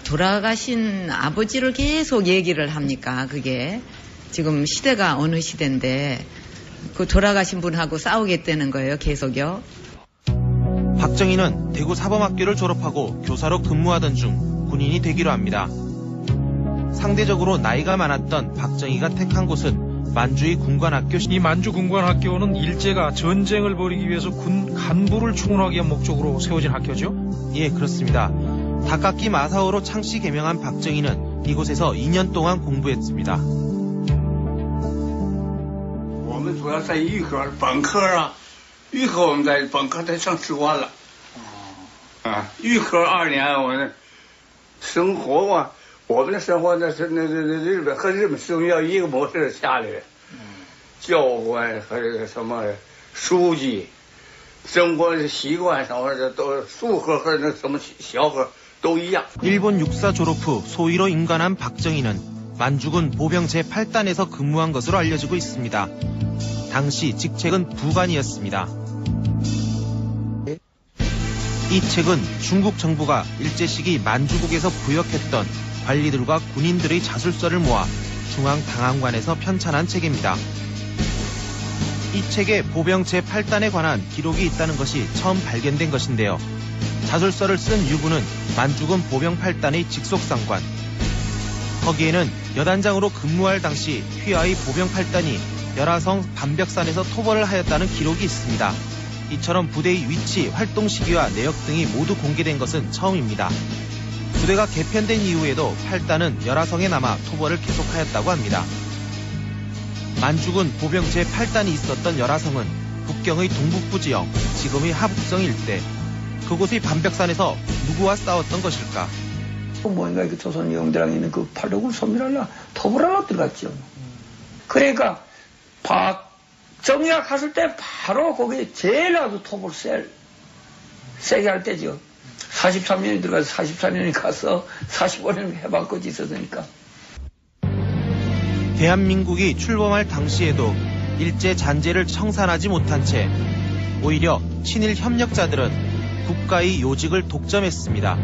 돌아가신 아버지를 계속 얘기를 합니까? 그게 지금 시대가 어느 시대인데 그 돌아가신 분하고 싸우겠다는 거예요, 계속요? 박정희는 대구 사범학교를 졸업하고 교사로 근무하던 중 군인이 되기로 합니다. 상대적으로 나이가 많았던 박정희가 택한 곳은 만주의 군관학교. 이 만주 군관학교는 일제가 전쟁을 벌이기 위해서 군 간부를 충원하기 위한 목적으로 세워진 학교죠? 예, 그렇습니다. 닭깎기 마사오로 창씨 개명한 박정희는 이곳에서 2년 동안 공부했습니다. 我们主要在预科本科啊，预科我们在本科才上士官了。预科2年我们生活嘛，我们的生活那是日本和日本是要一个模式下来的，教官和这个什么书记，生活习惯什么的都术科和那什么小科都一样。 일본 육사 졸업 후 소위로 임관한 박정희는 만주군 보병 제8단에서 근무한 것으로 알려지고 있습니다. 당시 직책은 부관이었습니다. 이 책은 중국 정부가 일제 시기 만주국에서 부역했던 관리들과 군인들의 자술서를 모아 중앙당항관에서 편찬한 책입니다. 이 책에 보병 제8단에 관한 기록이 있다는 것이 처음 발견된 것인데요. 자술서를 쓴 유부는 만주군 보병 8단의 직속상관. 거기에는 여단장으로 근무할 당시 휘하의 보병 8단이 열화성 반벽산에서 토벌을 하였다는 기록이 있습니다. 이처럼 부대의 위치, 활동 시기와 내역 등이 모두 공개된 것은 처음입니다. 부대가 개편된 이후에도 8단은 열화성에 남아 토벌을 계속하였다고 합니다. 만주군 보병 제8단이 있었던 열화성은 북경의 동북부 지역, 지금의 하북성 일대. 그곳의 반벽산에서 누구와 싸웠던 것일까? 뭔가 그 조선 영대랑 있는 그 팔도군 소멸하려 토벌하러 들어갔죠. 그러니까 박정희가 갔을 때 바로 거기에 제일 아주 토벌 세게 할 때죠. 43년이 들어가서 44년이 가서 45년 해방까지 있었으니까. 대한민국이 출범할 당시에도 일제 잔재를 청산하지 못한 채 오히려 친일 협력자들은 국가의 요직을 독점했습니다.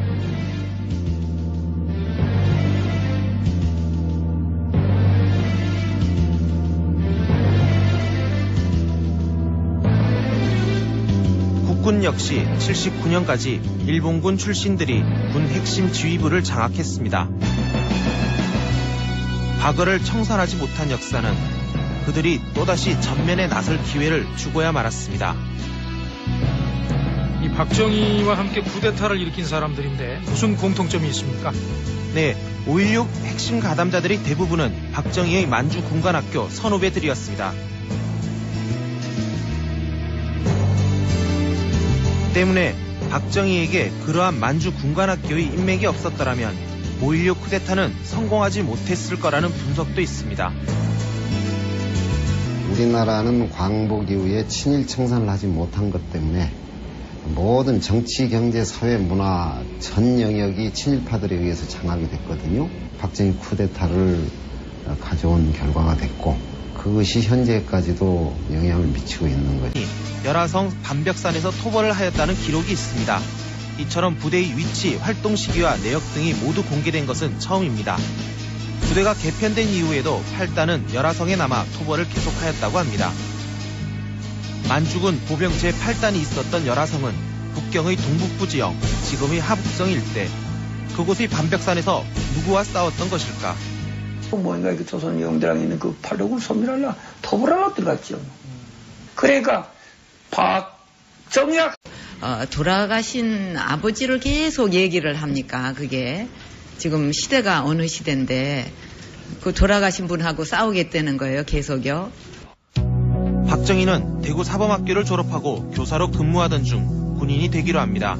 국군 역시 79년까지 일본군 출신들이 군 핵심 지휘부를 장악했습니다. 과거를 청산하지 못한 역사는 그들이 또다시 전면에 나설 기회를 주고야 말았습니다. 이 박정희와 함께 쿠데타를 일으킨 사람들인데 무슨 공통점이 있습니까? 네, 5.16 핵심 가담자들의 대부분은 박정희의 만주 군관학교 선후배들이었습니다. 때문에 박정희에게 그러한 만주 군관학교의 인맥이 없었더라면 5.16 쿠데타는 성공하지 못했을 거라는 분석도 있습니다. 우리나라는 광복 이후에 친일 청산을 하지 못한 것 때문에 모든 정치, 경제, 사회, 문화 전 영역이 친일파들에 의해서 장악이 됐거든요. 박정희 쿠데타를 가져온 결과가 됐고 그것이 현재까지도 영향을 미치고 있는 거죠. 열화성 반벽산에서 토벌을 하였다는 기록이 있습니다. 이처럼 부대의 위치, 활동 시기와 내역 등이 모두 공개된 것은 처음입니다. 부대가 개편된 이후에도 8단은 열화성에 남아 토벌을 계속하였다고 합니다. 만주군 보병 제8단이 있었던 열화성은 북경의 동북부 지역, 지금의 하북성 일대. 그곳의 반벽산에서 누구와 싸웠던 것일까? 뭔가 그 조선 영대랑 있는 그 팔도군 소멸하려 토벌하러 들어갔죠. 그러니까 박정희가 돌아가신 아버지를 계속 얘기를 합니까? 그게 지금 시대가 어느 시대인데 그 돌아가신 분하고 싸우겠다는 거예요, 계속요? 박정희는 대구 사범학교를 졸업하고 교사로 근무하던 중 군인이 되기로 합니다.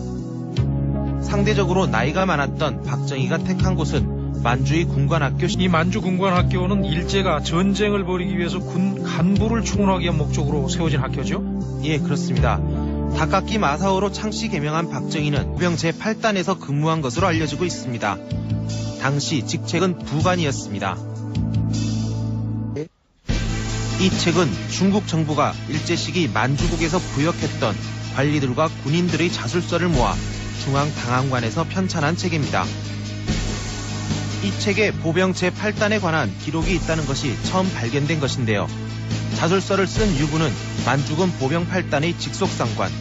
상대적으로 나이가 많았던 박정희가 택한 곳은 만주의 군관학교. 이 만주 군관학교는 일제가 전쟁을 벌이기 위해서 군 간부를 충원하기 위한 목적으로 세워진 학교죠? 예, 그렇습니다. 닭깎기 마사오로 창씨 개명한 박정희는 보병 제8단에서 근무한 것으로 알려지고 있습니다. 당시 직책은 부관이었습니다. 이 책은 중국 정부가 일제 시기 만주국에서 부역했던 관리들과 군인들의 자술서를 모아 중앙당항관에서 편찬한 책입니다. 이 책에 보병 제8단에 관한 기록이 있다는 것이 처음 발견된 것인데요. 자술서를 쓴 유부는 만주군 보병 8단의 직속상관.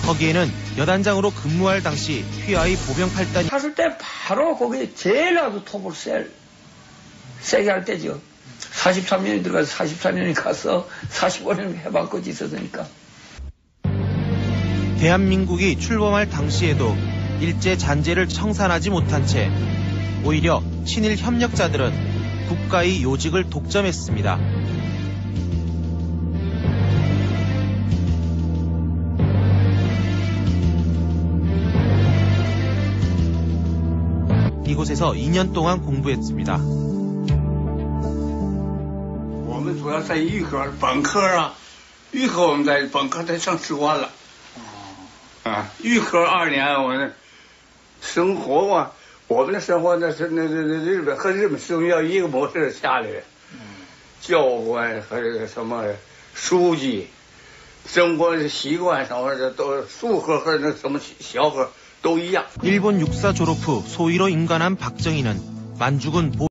거기에는 여단장으로 근무할 당시 휘하의 보병 8단이 갔을 때 바로 거기에 제일 아주 톱을 세게 할 때죠. 43년이 들어가서 44년이 가서 45년 해방까지 있었으니까. 대한민국이 출범할 당시에도 일제 잔재를 청산하지 못한 채 오히려 친일 협력자들은 국가의 요직을 독점했습니다. 이곳에서 2년 동안 공부했습니다. 我们主要在预科，本科啊，预科我们在本科在上士官了。预科2年我呢生活啊，我们的生活那是日本和日本是要一个模式下来的，教官和这个什么书记，生活习惯什么的都术科和那什么小科都一样。 일본 육사 졸업 후 소위로 임관한 박정희는 만주군